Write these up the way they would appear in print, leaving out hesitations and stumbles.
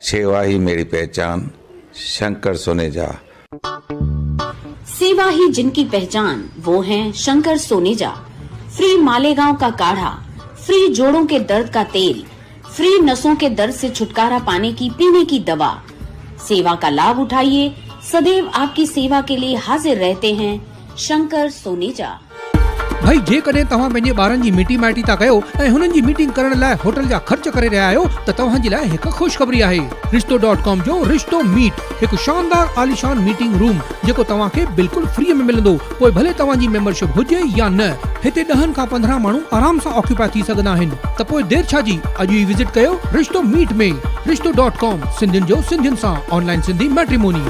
सेवा ही मेरी पहचान, शंकर सोनेजा। सेवा ही जिनकी पहचान, वो हैं शंकर सोनेजा। फ्री मालेगांव का काढ़ा, फ्री जोड़ों के दर्द का तेल, फ्री नसों के दर्द से छुटकारा पाने की पीने की दवा। सेवा का लाभ उठाइए, सदैव आपकी सेवा के लिए हाजिर रहते हैं शंकर सोनेजा। भाई जे कॾहिं तव्हां पंहिंजे ॿारनि जी मिटी माइटी था कयो ऐं हुननि जी मीटिंग करण लाइ होटल जा ख़र्च करे रहिया आहियो त तव्हां जे लाइ हिकु ख़ुशख़बरी आहे। रिश्तो.com जो रिश्तो मीट, हिकु शानदार आलीशान मीटिंग रूम जेको तव्हां खे बिल्कुलु फ्री में मिलंदो। पोइ भले तव्हां जी मेंबरशिप हुजे या न, हिते 10 खां 15 माण्हू आराम सां ऑक्यूपाई थी सघंदा आहिनि। त पोइ देर छा जी, अॼु ई विज़िट कयो रिश्तो मीट में। रिश्तो.com, सिंधियुनि जो सिंधियुनि सां ऑनलाइन सिंधी मैट्रिमोनी।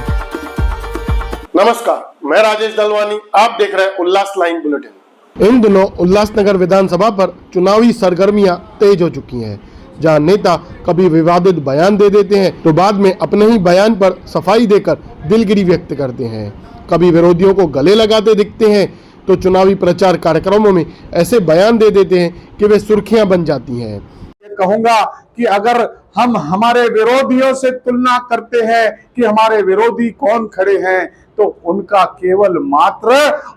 नमस्कार, मैं राजेश दलवानी, आप देख रहे हैं उल्लास लाइन बुलेटिन। इन दिनों उल्लासनगर विधानसभा पर चुनावी सरगर्मियां तेज हो चुकी हैं, जहां नेता कभी विवादित बयान दे देते हैं तो बाद में अपने ही बयान पर सफाई देकर दिलगिरी व्यक्त करते हैं। कभी विरोधियों को गले लगाते दिखते हैं तो चुनावी प्रचार कार्यक्रमों में ऐसे बयान दे देते हैं कि वे सुर्खियां बन जाती हैं। कहूंगा कि अगर हम हमारे विरोधियों से तुलना करते हैं कि हमारे विरोधी कौन खड़े हैं, तो उनका केवल मात्र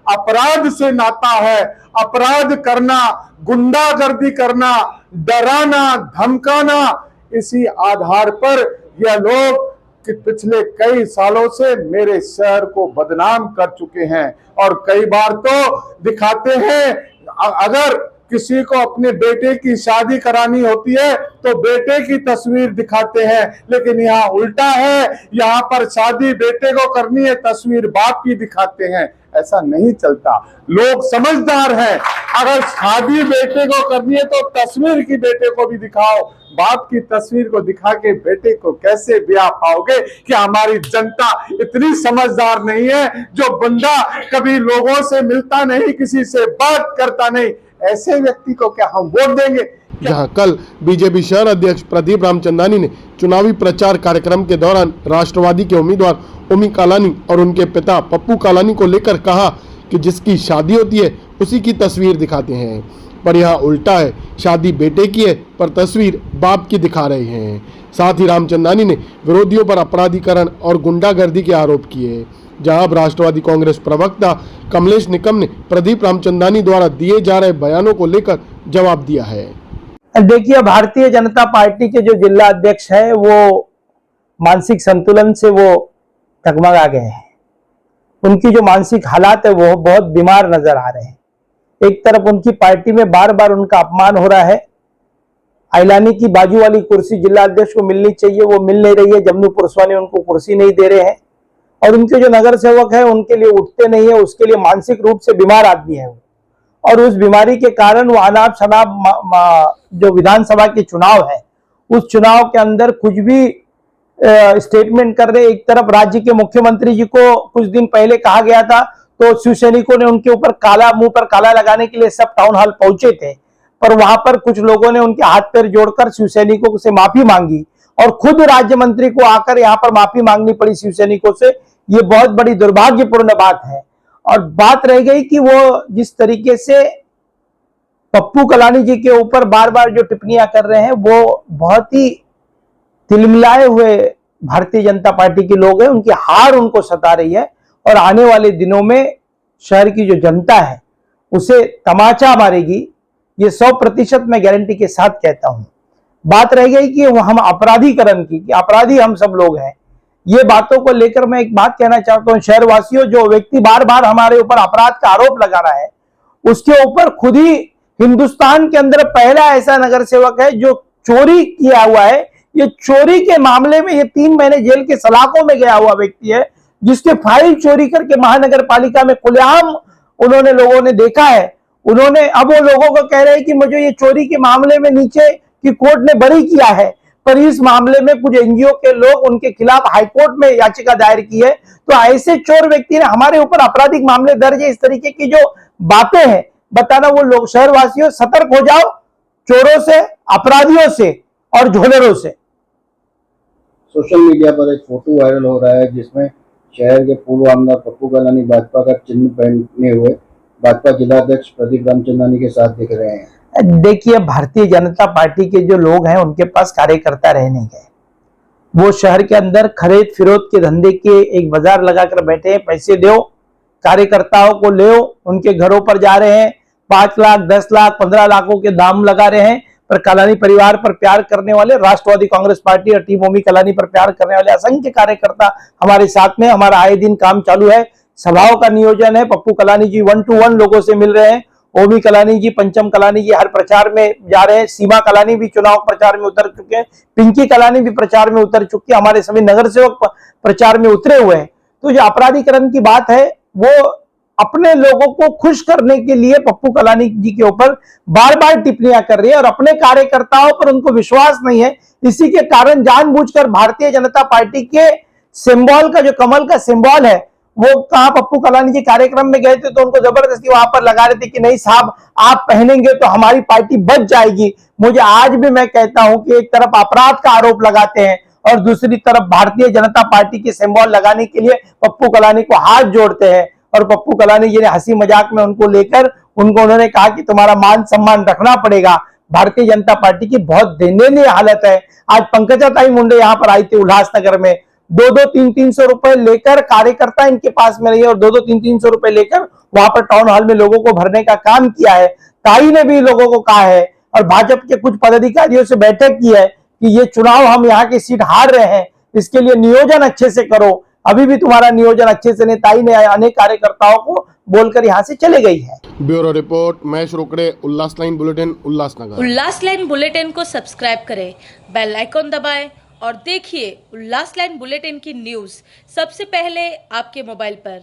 अपराध से नाता है। अपराध करना, गुंडागर्दी करना, डराना, धमकाना, इसी आधार पर यह लोग कि पिछले कई सालों से मेरे शहर को बदनाम कर चुके हैं। और कई बार तो दिखाते हैं, अगर किसी को अपने बेटे की शादी करानी होती है तो बेटे की तस्वीर दिखाते हैं, लेकिन यहाँ उल्टा है। यहाँ पर शादी बेटे को करनी है, तस्वीर बाप की दिखाते हैं। ऐसा नहीं चलता, लोग समझदार हैं। अगर शादी बेटे को करनी है तो तस्वीर की बेटे को भी दिखाओ, बाप की तस्वीर को दिखा के बेटे को कैसे ब्याह पाओगे? क्या हमारी जनता इतनी समझदार नहीं है? जो बंदा कभी लोगों से मिलता नहीं, किसी से बात करता नहीं, ऐसे व्यक्ति को क्या हम वोट देंगे? जहां कल बीजेपी शहर अध्यक्ष प्रदीप रामचंदानी ने चुनावी प्रचार कार्यक्रम के दौरान राष्ट्रवादी के उम्मीदवार ओमी कालानी और उनके पिता पप्पू कालानी को लेकर कहा कि जिसकी शादी होती है उसी की तस्वीर दिखाते हैं, पर यहाँ उल्टा है। शादी बेटे की है पर तस्वीर बाप की दिखा रहे हैं। साथ ही रामचंदानी ने विरोधियों पर अपराधीकरण और गुंडागर्दी के आरोप किए। जहां अब राष्ट्रवादी कांग्रेस प्रवक्ता कमलेश निकम ने प्रदीप रामचंदानी द्वारा दिए जा रहे बयानों को लेकर जवाब दिया है। देखिए, भारतीय जनता पार्टी के जो जिला अध्यक्ष है वो मानसिक संतुलन से वो डगमगा गए हैं। उनकी जो मानसिक हालात है वो बहुत बीमार नजर आ रहे हैं। एक तरफ उनकी पार्टी में बार बार उनका अपमान हो रहा है। आइलानी की बाजू वाली कुर्सी जिला अध्यक्ष को मिलनी चाहिए, वो मिल नहीं रही है। जमनू पुरस्वानी उनको कुर्सी नहीं दे रहे हैं और उनके जो नगर सेवक है उनके लिए उठते नहीं है। उसके लिए मानसिक रूप से बीमार आदमी है वो, और उस बीमारी के कारण वो अनाप शनाप जो विधानसभा के चुनाव है उस चुनाव के अंदर कुछ भी स्टेटमेंट कर रहे। एक तरफ राज्य के मुख्यमंत्री जी को कुछ दिन पहले कहा गया था तो शिवसैनिकों ने उनके ऊपर काला, मुंह पर काला लगाने के लिए सब टाउन हॉल पहुंचे थे, पर वहां पर कुछ लोगों ने उनके हाथ पैर जोड़कर शिवसैनिकों से माफी मांगी और खुद राज्य मंत्री को आकर यहाँ पर माफी मांगनी पड़ी शिवसैनिकों से। ये बहुत बड़ी दुर्भाग्यपूर्ण बात है। और बात रह गई कि वो जिस तरीके से पप्पू कलानी जी के ऊपर बार बार जो टिप्पणियां कर रहे हैं वो बहुत ही तिलमिलाए हुए भारतीय जनता पार्टी के लोग हैं। उनकी हार उनको सता रही है और आने वाले दिनों में शहर की जो जनता है उसे तमाचा मारेगी, ये 100% मैं गारंटी के साथ कहता हूं। बात रह गई कि हम अपराधीकरण की, कि अपराधी हम सब लोग हैं। ये बातों को लेकर मैं एक बात कहना चाहता हूं, शहरवासियों, जो व्यक्ति बार बार हमारे ऊपर अपराध का आरोप लगा रहा है उसके ऊपर खुद ही हिंदुस्तान के अंदर पहला ऐसा नगर सेवक है जो चोरी किया हुआ है। ये चोरी के मामले में ये 3 महीने जेल के सलाखों में गया हुआ व्यक्ति है, जिसके फाइल चोरी करके महानगर पालिका में खुलेआम उन्होंने लोगों ने देखा है। उन्होंने अब वो लोगों को कह रहे हैं कि मुझे ये चोरी के मामले में नीचे की कोर्ट ने बरी किया है, पर इस मामले में कुछ एनजीओ के लोग उनके खिलाफ हाईकोर्ट में याचिका दायर की है। तो ऐसे चोर व्यक्ति ने हमारे ऊपर आपराधिक मामले दर्ज है। इस तरीके की जो बातें हैं, बताना वो लोग, शहरवासियों सतर्क हो जाओ चोरों से, अपराधियों से और झोलरों से। सोशल मीडिया पर एक फोटो वायरल हो रहा है जिसमें शहर के पूर्व आमदार पप्पू कालानी भाजपा का चिन्ह पहने हुए भाजपा जिलाध्यक्ष प्रदीप रामचंदानी के साथ दिख रहे हैं। देखिए, भारतीय जनता पार्टी के जो लोग हैं उनके पास कार्यकर्ता रह नहीं गए। वो शहर के अंदर खरीद फिरोद के धंधे के एक बाजार लगाकर बैठे हैं। पैसे दो, कार्यकर्ताओं को ले, उनके घरों पर जा रहे हैं, 5 लाख 10 लाख 15 लाखों के दाम लगा रहे हैं। पर कलानी परिवार पर प्यार करने वाले, राष्ट्रवादी कांग्रेस पार्टी और टीम ओमी कलानी पर प्यार करने वाले असंख्य कार्यकर्ता हमारे साथ में। हमारा आए दिन काम चालू है, सभाओं का नियोजन है। पप्पू कलानी जी 1-to-1 लोगों से मिल रहे हैं। ओमी कलानी जी, पंचम कलानी जी हर प्रचार में जा रहे हैं। सीमा कलानी भी चुनाव प्रचार में उतर चुके हैं। पिंकी कलानी भी प्रचार में उतर चुकी है। हमारे सभी नगर सेवक प्रचार में उतरे हुए हैं। तो जो अपराधीकरण की बात है, वो अपने लोगों को खुश करने के लिए पप्पू कलानी जी के ऊपर बार बार टिप्पणियां कर रही है और अपने कार्यकर्ताओं पर उनको विश्वास नहीं है। इसी के कारण जानबूझकर भारतीय जनता पार्टी के सिंबल का, जो कमल का सिंबल है, वो कहा पप्पू कलानी जी कार्यक्रम में गए थे तो उनको जबरदस्ती वहां पर लगा रहे थे कि नहीं साहब आप पहनेंगे तो हमारी पार्टी बच जाएगी। मुझे आज भी मैं कहता हूं कि एक तरफ अपराध का आरोप लगाते हैं और दूसरी तरफ भारतीय जनता पार्टी के सिंबल लगाने के लिए पप्पू कलानी को हाथ जोड़ते हैं। और पप्पू कलानी जी ने हंसी मजाक में उनको लेकर उन्होंने कहा कि तुम्हारा मान सम्मान रखना पड़ेगा। भारतीय जनता पार्टी की बहुत दयनीय हालत है। आज पंकजा ताई मुंडे यहाँ पर आई थी उल्लासनगर में, 2-2, 300 रुपए लेकर कार्यकर्ता इनके पास में रही है और 2-2, 300 रुपए लेकर वहां पर टाउन हॉल में लोगों को भरने का काम किया है। ताई ने भी लोगों को कहा है और भाजपा के कुछ पदाधिकारियों से बैठक की है कि ये चुनाव हम यहाँ की सीट हार रहे हैं, इसके लिए नियोजन अच्छे से करो। अभी भी तुम्हारा नियोजन अच्छे से नहीं। ताई ने अनेक कार्यकर्ताओं को बोलकर यहाँ से चले गई है। ब्यूरो रिपोर्ट, महेश रोकड़े, उल्लास लाइन बुलेटिन, उल्लासनगर। उल्लास लाइन बुलेटिन को सब्सक्राइब करें, बेल आइकॉन दबाएं और देखिए उल्लास लाइन बुलेटिन की न्यूज़ सबसे पहले आपके मोबाइल पर।